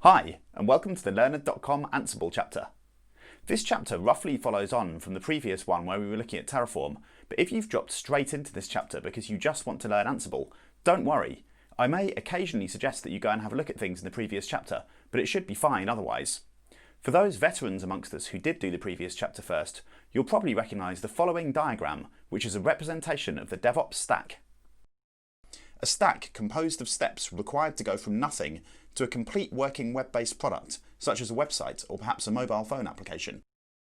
Hi, and welcome to the Lernard.com Ansible chapter. This chapter roughly follows on from the previous one where we were looking at Terraform, but if you've dropped straight into this chapter because you just want to learn Ansible, don't worry. I may occasionally suggest that you go and have a look at things in the previous chapter, but it should be fine otherwise. For those veterans amongst us who did do the previous chapter first, you'll probably recognise the following diagram, which is a representation of the DevOps stack. A stack composed of steps required to go from nothing to a complete working web-based product, such as a website or perhaps a mobile phone application.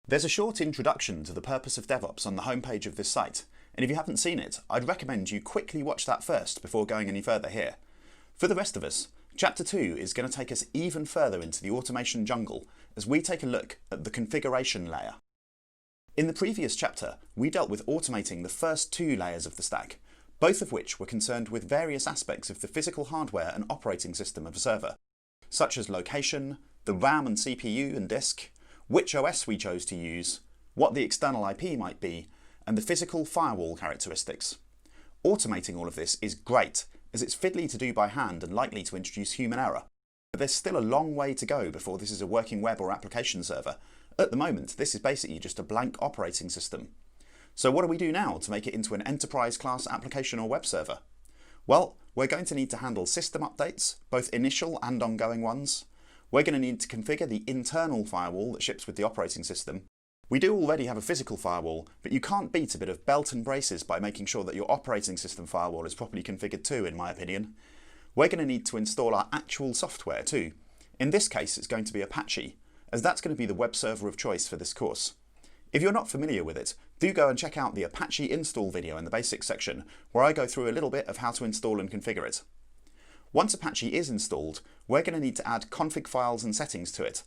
There's a short introduction to the purpose of DevOps on the homepage of this site, and if you haven't seen it, I'd recommend you quickly watch that first before going any further here. For the rest of us, Chapter 2 is going to take us even further into the automation jungle as we take a look at the configuration layer. In the previous chapter, we dealt with automating the first two layers of the stack, both of which were concerned with various aspects of the physical hardware and operating system of a server, such as location, the RAM and CPU and disk, which OS we chose to use, what the external IP might be, and the physical firewall characteristics. Automating all of this is great, as it's fiddly to do by hand and likely to introduce human error. But there's still a long way to go before this is a working web or application server. At the moment, this is basically just a blank operating system. So what do we do now to make it into an enterprise-class application or web server? Well, we're going to need to handle system updates, both initial and ongoing ones. We're going to need to configure the internal firewall that ships with the operating system. We do already have a physical firewall, but you can't beat a bit of belt and braces by making sure that your operating system firewall is properly configured too, in my opinion. We're going to need to install our actual software too. In this case, it's going to be Apache, as that's going to be the web server of choice for this course. If you're not familiar with it, do go and check out the Apache install video in the basics section, where I go through a little bit of how to install and configure it. Once Apache is installed, we're going to need to add config files and settings to it.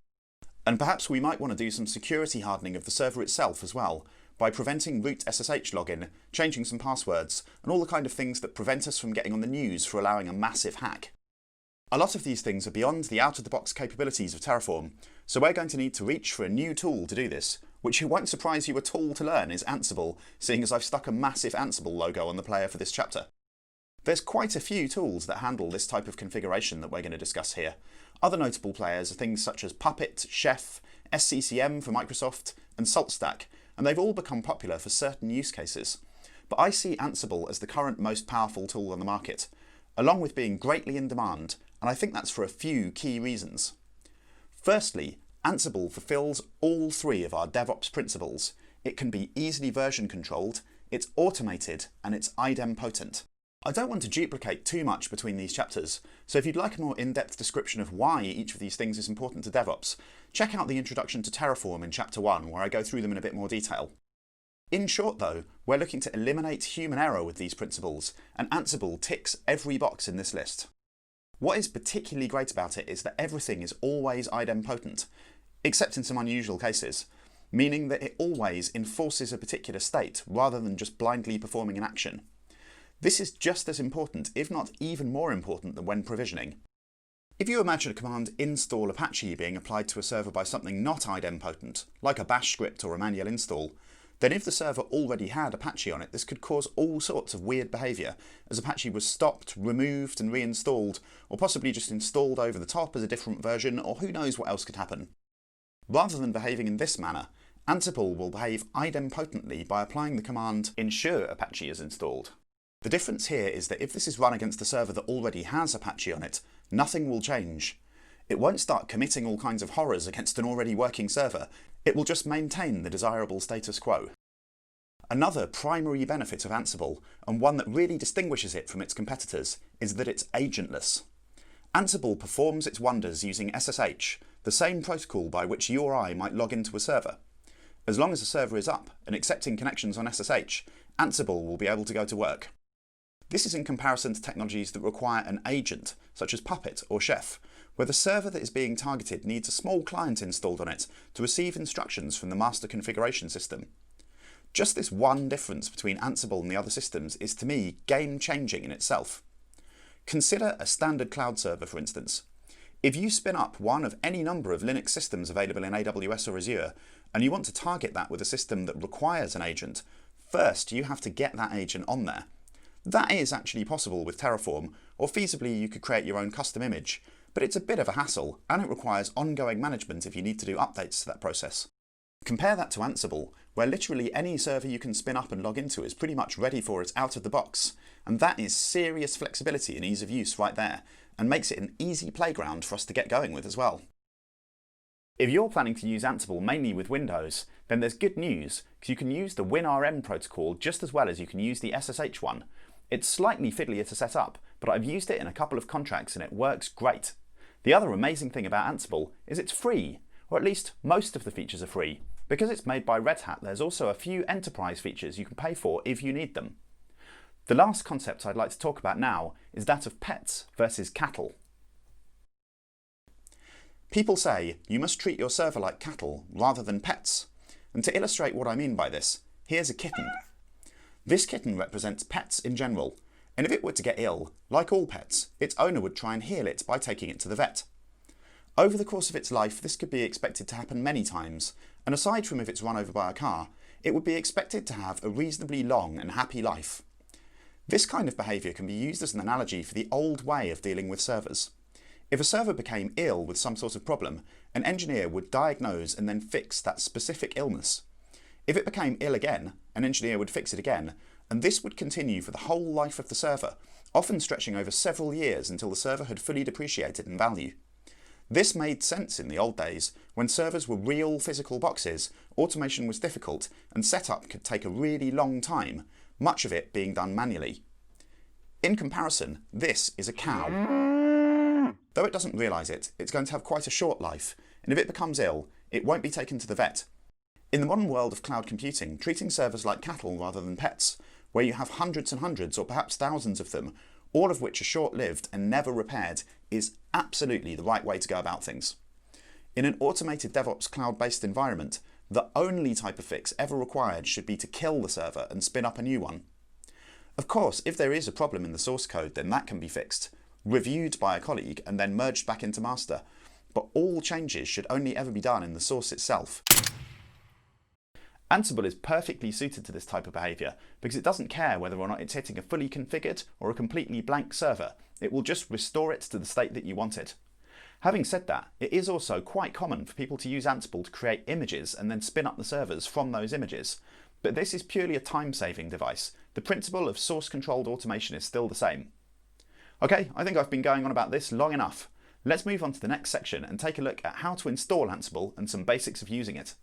And perhaps we might want to do some security hardening of the server itself as well, by preventing root SSH login, changing some passwords, and all the kind of things that prevent us from getting on the news for allowing a massive hack. A lot of these things are beyond the out-of-the-box capabilities of Terraform, so we're going to need to reach for a new tool to do this, which it won't surprise you at all to learn is Ansible, seeing as I've stuck a massive Ansible logo on the player for this chapter. There's quite a few tools that handle this type of configuration that we're going to discuss here. Other notable players are things such as Puppet, Chef, SCCM for Microsoft, and SaltStack, and they've all become popular for certain use cases. But I see Ansible as the current most powerful tool on the market, along with being greatly in demand, and I think that's for a few key reasons. Firstly, Ansible fulfills all three of our DevOps principles. It can be easily version controlled, it's automated, and it's idempotent. I don't want to duplicate too much between these chapters, so if you'd like a more in-depth description of why each of these things is important to DevOps, check out the introduction to Terraform in Chapter 1, where I go through them in a bit more detail. In short though, we're looking to eliminate human error with these principles, and Ansible ticks every box in this list. What is particularly great about it is that everything is always idempotent, except in some unusual cases, meaning that it always enforces a particular state rather than just blindly performing an action. This is just as important, if not even more important than when provisioning. If you imagine a command install Apache being applied to a server by something not idempotent, like a bash script or a manual install, then if the server already had Apache on it, this could cause all sorts of weird behaviour, as Apache was stopped, removed and reinstalled, or possibly just installed over the top as a different version, or who knows what else could happen. Rather than behaving in this manner, Ansible will behave idempotently by applying the command ensure Apache is installed. The difference here is that if this is run against a server that already has Apache on it, nothing will change. It won't start committing all kinds of horrors against an already working server, it will just maintain the desirable status quo. Another primary benefit of Ansible, and one that really distinguishes it from its competitors, is that it's agentless. Ansible performs its wonders using SSH, the same protocol by which you or I might log into a server. As long as the server is up and accepting connections on SSH, Ansible will be able to go to work. This is in comparison to technologies that require an agent, such as Puppet or Chef, where the server that is being targeted needs a small client installed on it to receive instructions from the master configuration system. Just this one difference between Ansible and the other systems is to me game-changing in itself. Consider a standard cloud server, for instance. If you spin up one of any number of Linux systems available in AWS or Azure, and you want to target that with a system that requires an agent, first you have to get that agent on there. That is actually possible with Terraform, or feasibly you could create your own custom image, but it's a bit of a hassle and it requires ongoing management if you need to do updates to that process. Compare that to Ansible, where literally any server you can spin up and log into is pretty much ready for it out of the box, and that is serious flexibility and ease of use right there, and makes it an easy playground for us to get going with as well. If you're planning to use Ansible mainly with Windows, then there's good news, because you can use the WinRM protocol just as well as you can use the SSH one. It's slightly fiddlier to set up, but I've used it in a couple of contracts and it works great. The other amazing thing about Ansible is it's free, or at least most of the features are free. Because it's made by Red Hat, there's also a few enterprise features you can pay for if you need them. The last concept I'd like to talk about now is that of pets versus cattle. People say you must treat your server like cattle rather than pets. And to illustrate what I mean by this, here's a kitten. This kitten represents pets in general, and if it were to get ill, like all pets, its owner would try and heal it by taking it to the vet. Over the course of its life, this could be expected to happen many times, and aside from if it's run over by a car, it would be expected to have a reasonably long and happy life. This kind of behaviour can be used as an analogy for the old way of dealing with servers. If a server became ill with some sort of problem, an engineer would diagnose and then fix that specific illness. If it became ill again, an engineer would fix it again, and this would continue for the whole life of the server, often stretching over several years until the server had fully depreciated in value. This made sense in the old days, when servers were real physical boxes, automation was difficult, and setup could take a really long time, much of it being done manually. In comparison, this is a cow. Though it doesn't realise it, it's going to have quite a short life, and if it becomes ill, it won't be taken to the vet. In the modern world of cloud computing, treating servers like cattle rather than pets, where you have hundreds and hundreds or perhaps thousands of them, all of which are short-lived and never repaired, is absolutely the right way to go about things. In an automated DevOps cloud-based environment, the only type of fix ever required should be to kill the server and spin up a new one. Of course, if there is a problem in the source code, then that can be fixed, reviewed by a colleague and then merged back into master, but all changes should only ever be done in the source itself. Ansible is perfectly suited to this type of behaviour because it doesn't care whether or not it's hitting a fully configured or a completely blank server. It will just restore it to the state that you want it. Having said that, it is also quite common for people to use Ansible to create images and then spin up the servers from those images. But this is purely a time-saving device. The principle of source-controlled automation is still the same. Okay, I think I've been going on about this long enough. Let's move on to the next section and take a look at how to install Ansible and some basics of using it.